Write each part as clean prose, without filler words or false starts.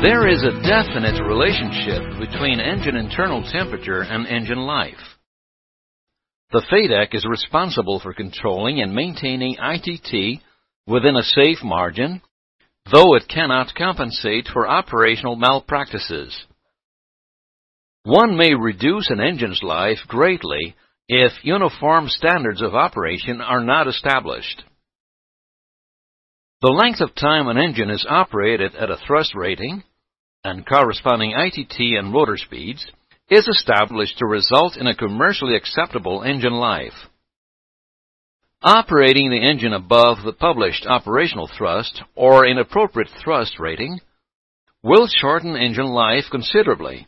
There is a definite relationship between engine internal temperature and engine life. The FADEC is responsible for controlling and maintaining ITT within a safe margin, though it cannot compensate for operational malpractices. One may reduce an engine's life greatly if uniform standards of operation are not established. The length of time an engine is operated at a thrust rating and corresponding ITT and rotor speeds is established to result in a commercially acceptable engine life. Operating the engine above the published operational thrust or inappropriate thrust rating will shorten engine life considerably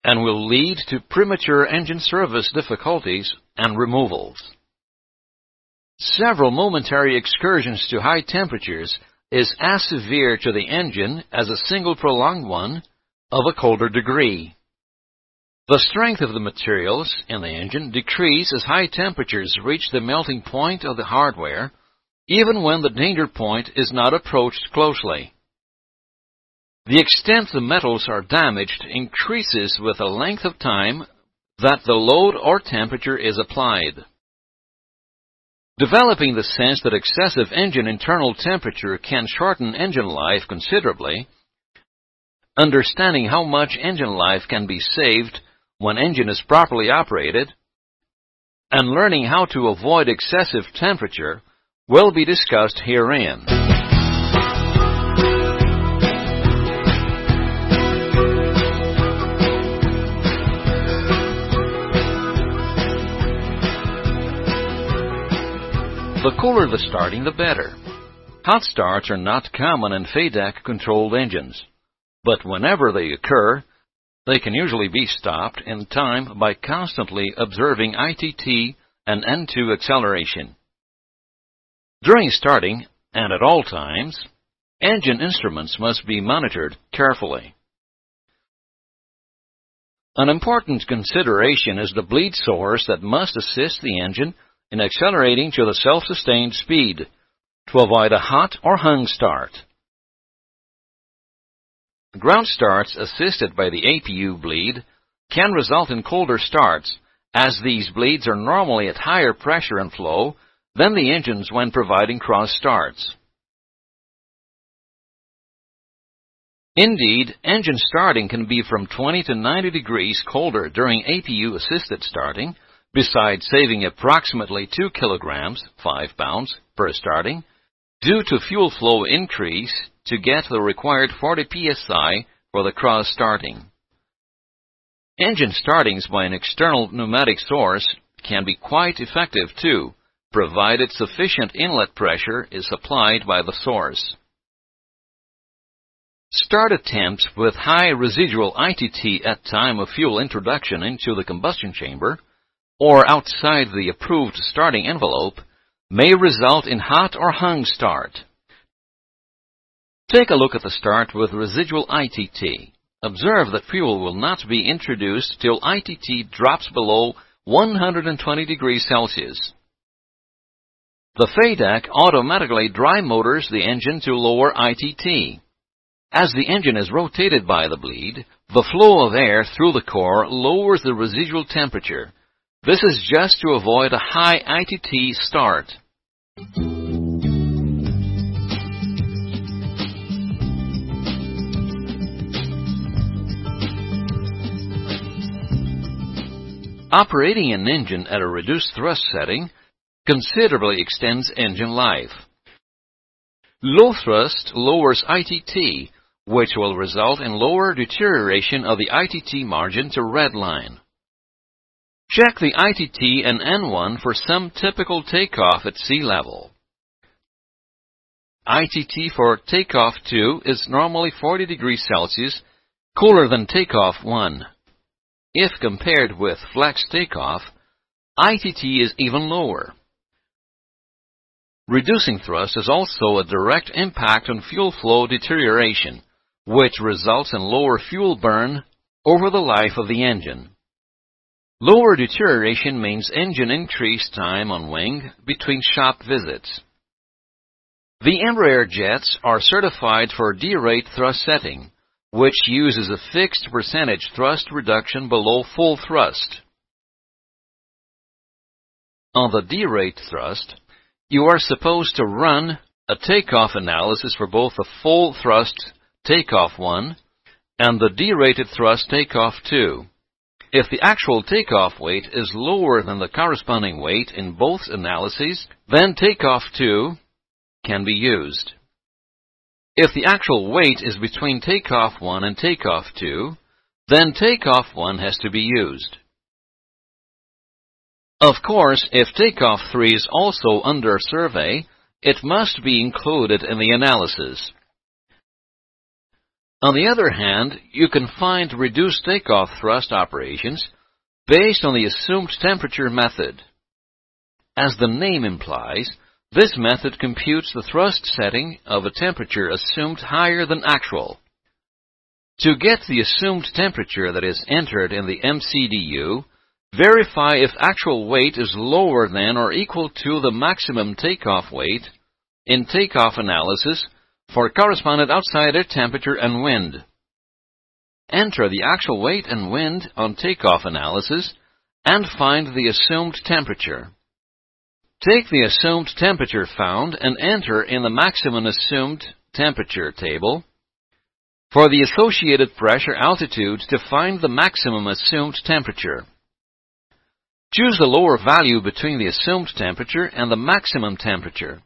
and will lead to premature engine service difficulties and removals. Several momentary excursions to high temperatures is as severe to the engine as a single prolonged one of a colder degree. The strength of the materials in the engine decrease as high temperatures reach the melting point of the hardware, even when the danger point is not approached closely. The extent the metals are damaged increases with the length of time that the load or temperature is applied. Developing the sense that excessive engine internal temperature can shorten engine life considerably, understanding how much engine life can be saved when engine is properly operated, and learning how to avoid excessive temperature will be discussed herein. The cooler the starting, the better. Hot starts are not common in FADEC-controlled engines, but whenever they occur, they can usually be stopped in time by constantly observing ITT and N2 acceleration. During starting, and at all times, engine instruments must be monitored carefully. An important consideration is the bleed source that must assist the engine in accelerating to the self-sustained speed to avoid a hot or hung start. Ground starts assisted by the APU bleed can result in colder starts, as these bleeds are normally at higher pressure and flow than the engines when providing cross starts. Indeed, engine starting can be from 20 to 90 degrees colder during APU-assisted starting, besides saving approximately 2 kilograms, 5 pounds, per starting, due to fuel flow increase to get the required 40 psi for the cross starting. Engine startings by an external pneumatic source can be quite effective too, provided sufficient inlet pressure is applied by the source. Start attempts with high residual ITT at time of fuel introduction into the combustion chamber or outside the approved starting envelope may result in hot or hung start. Take a look at the start with residual ITT. Observe that fuel will not be introduced till ITT drops below 120 degrees Celsius. The FADEC automatically dry motors the engine to lower ITT. As the engine is rotated by the bleed, the flow of air through the core lowers the residual temperature. This is just to avoid a high ITT start. Operating an engine at a reduced thrust setting considerably extends engine life. Low thrust lowers ITT, which will result in lower deterioration of the ITT margin to red line. Check the ITT and N1 for some typical takeoff at sea level. ITT for takeoff 2 is normally 40 degrees Celsius, cooler than takeoff 1. If compared with flex takeoff, ITT is even lower. Reducing thrust is also a direct impact on fuel flow deterioration, which results in lower fuel burn over the life of the engine. Lower deterioration means engine increased time on wing between shop visits. The Embraer jets are certified for D-rate thrust setting, which uses a fixed percentage thrust reduction below full thrust. On the derate thrust, you are supposed to run a takeoff analysis for both the full thrust takeoff 1 and the derated thrust takeoff 2. If the actual takeoff weight is lower than the corresponding weight in both analyses, then takeoff 2 can be used. If the actual weight is between takeoff 1 and takeoff 2, then takeoff 1 has to be used. Of course, if takeoff 3 is also under survey, it must be included in the analysis. On the other hand, you can find reduced takeoff thrust operations based on the assumed temperature method. As the name implies, this method computes the thrust setting of a temperature assumed higher than actual. To get the assumed temperature that is entered in the MCDU, verify if actual weight is lower than or equal to the maximum takeoff weight in takeoff analysis for corresponding outside air temperature and wind. Enter the actual weight and wind on takeoff analysis and find the assumed temperature. Take the assumed temperature found and enter in the maximum assumed temperature table for the associated pressure altitude to find the maximum assumed temperature. Choose the lower value between the assumed temperature and the maximum temperature.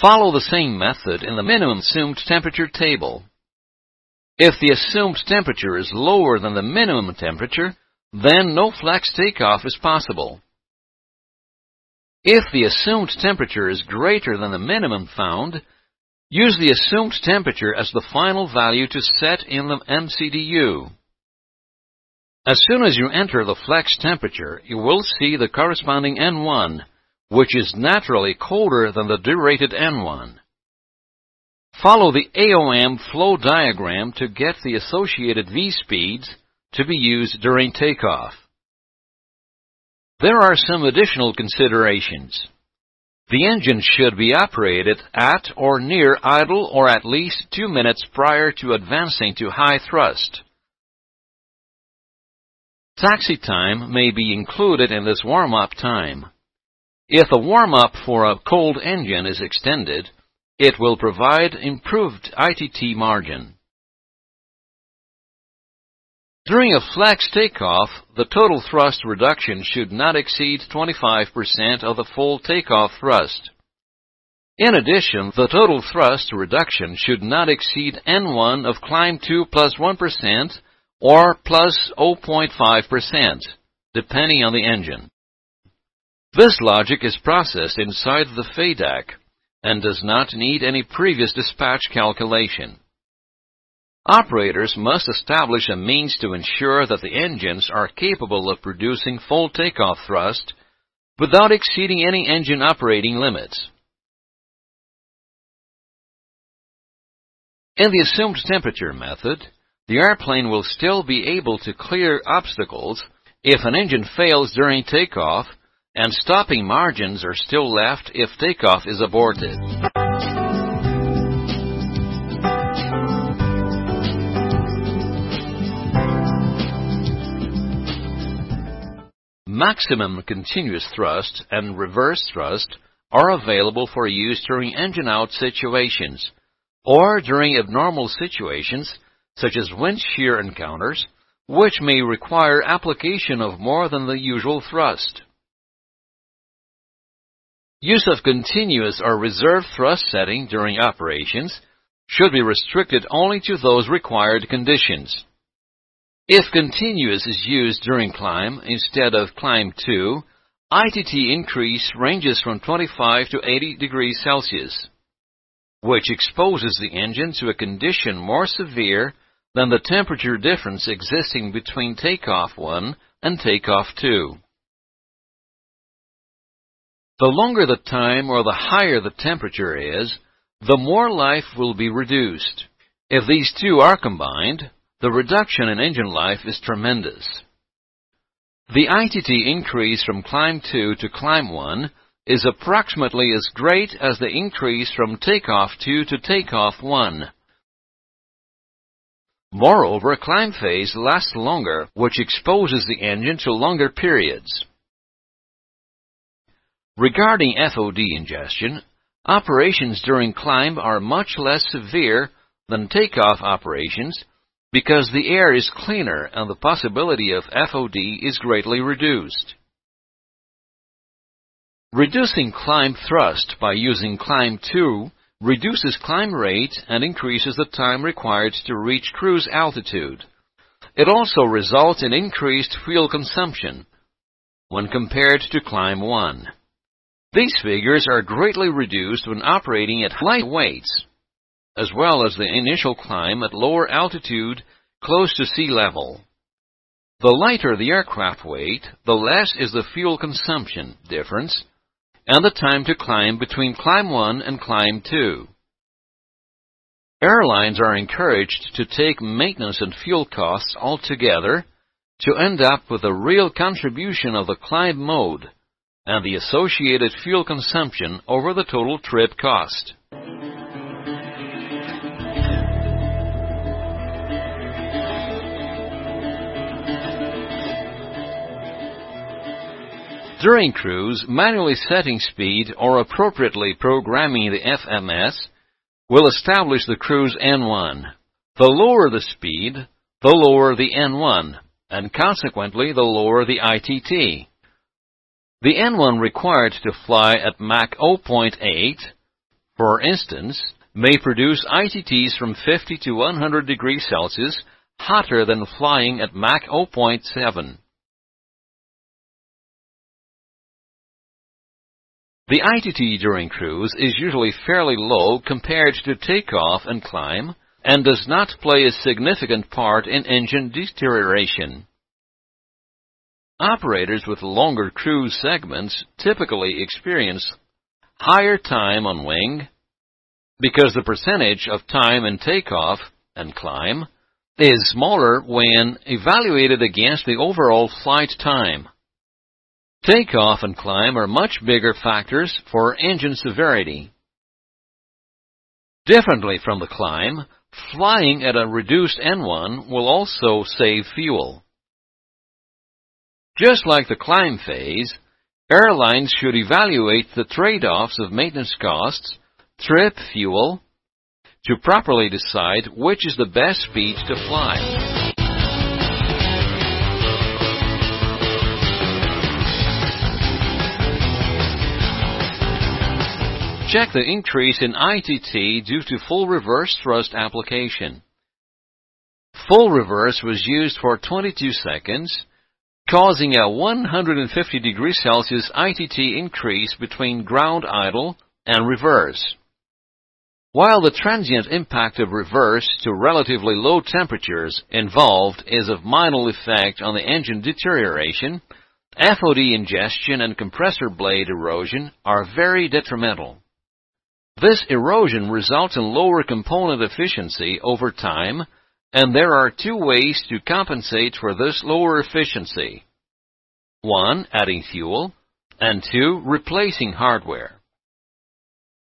Follow the same method in the minimum assumed temperature table. If the assumed temperature is lower than the minimum temperature, then no flex takeoff is possible. If the assumed temperature is greater than the minimum found, use the assumed temperature as the final value to set in the MCDU. As soon as you enter the flex temperature, you will see the corresponding N1, which is naturally colder than the derated N1. Follow the AOM flow diagram to get the associated V-speeds to be used during takeoff. There are some additional considerations. The engine should be operated at or near idle or at least 2 minutes prior to advancing to high thrust. Taxi time may be included in this warm-up time. If the warm-up for a cold engine is extended, it will provide improved ITT margin. During a flex takeoff, the total thrust reduction should not exceed 25% of the full takeoff thrust. In addition, the total thrust reduction should not exceed N1 of climb 2 plus 1% or plus 0.5%, depending on the engine. This logic is processed inside the FADAC and does not need any previous dispatch calculation. Operators must establish a means to ensure that the engines are capable of producing full takeoff thrust without exceeding any engine operating limits. In the assumed temperature method, the airplane will still be able to clear obstacles if an engine fails during takeoff, and stopping margins are still left if takeoff is aborted. Maximum continuous thrust and reverse thrust are available for use during engine-out situations, or during abnormal situations such as wind shear encounters, which may require application of more than the usual thrust. Use of continuous or reserve thrust setting during operations should be restricted only to those required conditions. If continuous is used during climb instead of climb 2, ITT increase ranges from 25 to 80 degrees Celsius, which exposes the engine to a condition more severe than the temperature difference existing between takeoff 1 and takeoff 2. The longer the time or the higher the temperature is, the more life will be reduced. If these two are combined, the reduction in engine life is tremendous. The ITT increase from climb 2 to climb 1 is approximately as great as the increase from takeoff 2 to takeoff 1. Moreover, climb phase lasts longer, which exposes the engine to longer periods. Regarding FOD ingestion, operations during climb are much less severe than takeoff operations because the air is cleaner and the possibility of FOD is greatly reduced. Reducing climb thrust by using climb 2 reduces climb rate and increases the time required to reach cruise altitude. It also results in increased fuel consumption when compared to climb 1. These figures are greatly reduced when operating at light weights, as well as the initial climb at lower altitude close to sea level. The lighter the aircraft weight, the less is the fuel consumption difference and the time to climb between climb 1 and climb 2. Airlines are encouraged to take maintenance and fuel costs altogether to end up with a real contribution of the climb mode and the associated fuel consumption over the total trip cost. During cruise, manually setting speed or appropriately programming the FMS will establish the cruise N1. The lower the speed, the lower the N1, and consequently the lower the ITT. The N1 required to fly at Mach 0.8, for instance, may produce ITTs from 50 to 100 degrees Celsius hotter than flying at Mach 0.7. The ITT during cruise is usually fairly low compared to takeoff and climb and does not play a significant part in engine deterioration. Operators with longer cruise segments typically experience higher time on wing because the percentage of time in takeoff and climb is smaller when evaluated against the overall flight time. Takeoff and climb are much bigger factors for engine severity. Differently from the climb, flying at a reduced N1 will also save fuel. Just like the climb phase, airlines should evaluate the trade-offs of maintenance costs, trip fuel, to properly decide which is the best speed to fly. Check the increase in ITT due to full reverse thrust application. Full reverse was used for 22 seconds, causing a 150 degrees Celsius ITT increase between ground idle and reverse. While the transient impact of reverse to relatively low temperatures involved is of minimal effect on the engine deterioration, FOD ingestion and compressor blade erosion are very detrimental. This erosion results in lower component efficiency over time, and there are two ways to compensate for this lower efficiency. 1, adding fuel, and 2, replacing hardware.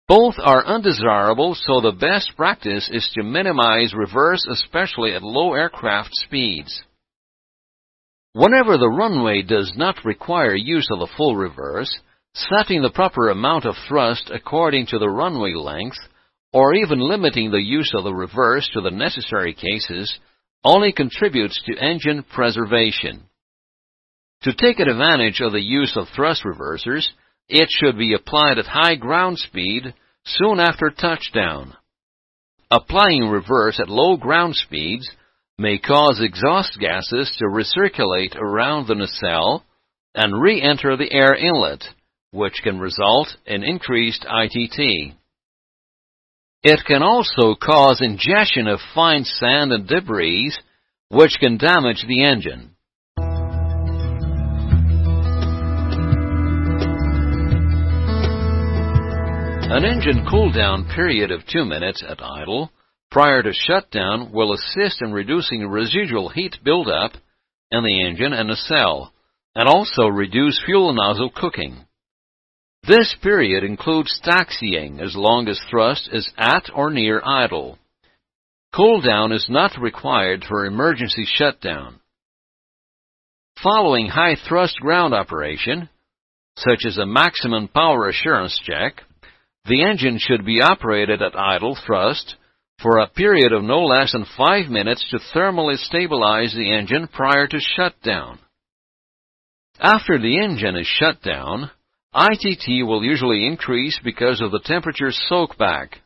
Both are undesirable, so the best practice is to minimize reverse, especially at low aircraft speeds. Whenever the runway does not require use of the full reverse, setting the proper amount of thrust according to the runway length, or even limiting the use of the reverse to the necessary cases, only contributes to engine preservation. To take advantage of the use of thrust reversers, it should be applied at high ground speed soon after touchdown. Applying reverse at low ground speeds may cause exhaust gases to recirculate around the nacelle and re-enter the air inlet, which can result in increased ITT. It can also cause ingestion of fine sand and debris, which can damage the engine. An engine cool-down period of 2 minutes at idle prior to shutdown will assist in reducing residual heat buildup in the engine and nacelle, and also reduce fuel nozzle cooking. This period includes taxiing as long as thrust is at or near idle. Cool down is not required for emergency shutdown. Following high thrust ground operation, such as a maximum power assurance check, the engine should be operated at idle thrust for a period of no less than 5 minutes to thermally stabilize the engine prior to shutdown. After the engine is shut down, ITT will usually increase because of the temperature soak back.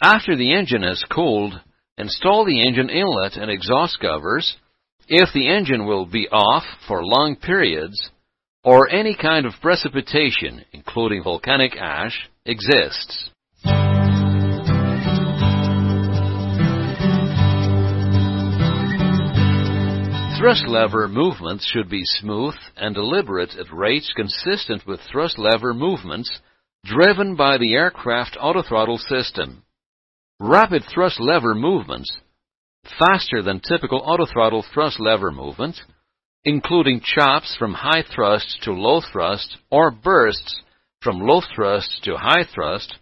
After the engine has cooled, install the engine inlet and exhaust covers if the engine will be off for long periods or any kind of precipitation, including volcanic ash, exists. Thrust lever movements should be smooth and deliberate at rates consistent with thrust lever movements driven by the aircraft autothrottle system. Rapid thrust lever movements, faster than typical autothrottle thrust lever movement, including chops from high thrust to low thrust or bursts from low thrust to high thrust,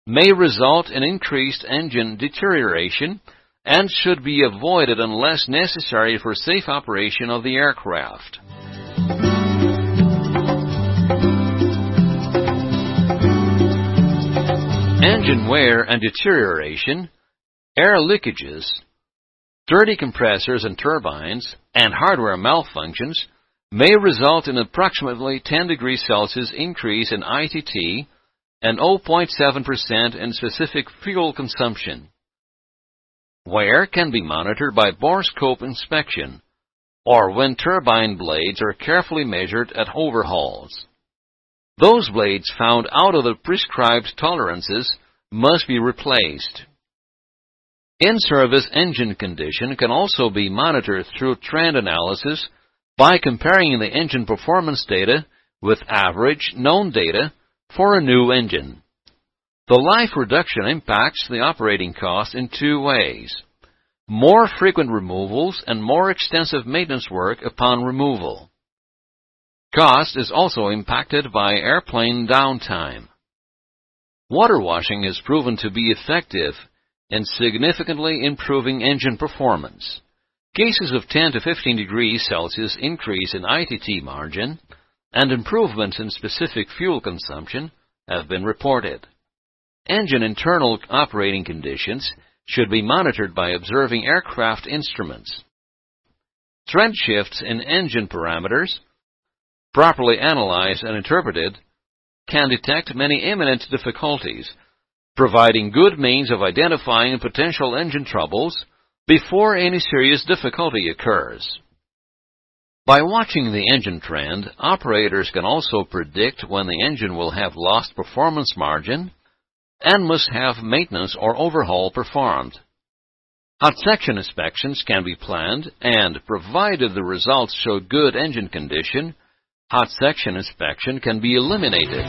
may result in increased engine deterioration and should be avoided unless necessary for safe operation of the aircraft. Engine wear and deterioration, air leakages, dirty compressors and turbines, and hardware malfunctions may result in approximately 10 degrees Celsius increase in ITT and 0.7% in specific fuel consumption. Wear can be monitored by borescope inspection, or when turbine blades are carefully measured at overhauls. Those blades found out of the prescribed tolerances must be replaced. In-service engine condition can also be monitored through trend analysis by comparing the engine performance data with average known data for a new engine. The life reduction impacts the operating cost in two ways: more frequent removals and more extensive maintenance work upon removal. Cost is also impacted by airplane downtime. Water washing is proven to be effective in significantly improving engine performance. Cases of 10 to 15 degrees Celsius increase in ITT margin and improvements in specific fuel consumption have been reported. Engine internal operating conditions should be monitored by observing aircraft instruments. Trend shifts in engine parameters, properly analyzed and interpreted, can detect many imminent difficulties, providing good means of identifying potential engine troubles before any serious difficulty occurs. By watching the engine trend, operators can also predict when the engine will have lost performance margin and must have maintenance or overhaul performed. Hot section inspections can be planned, and provided the results show good engine condition, hot section inspection can be eliminated.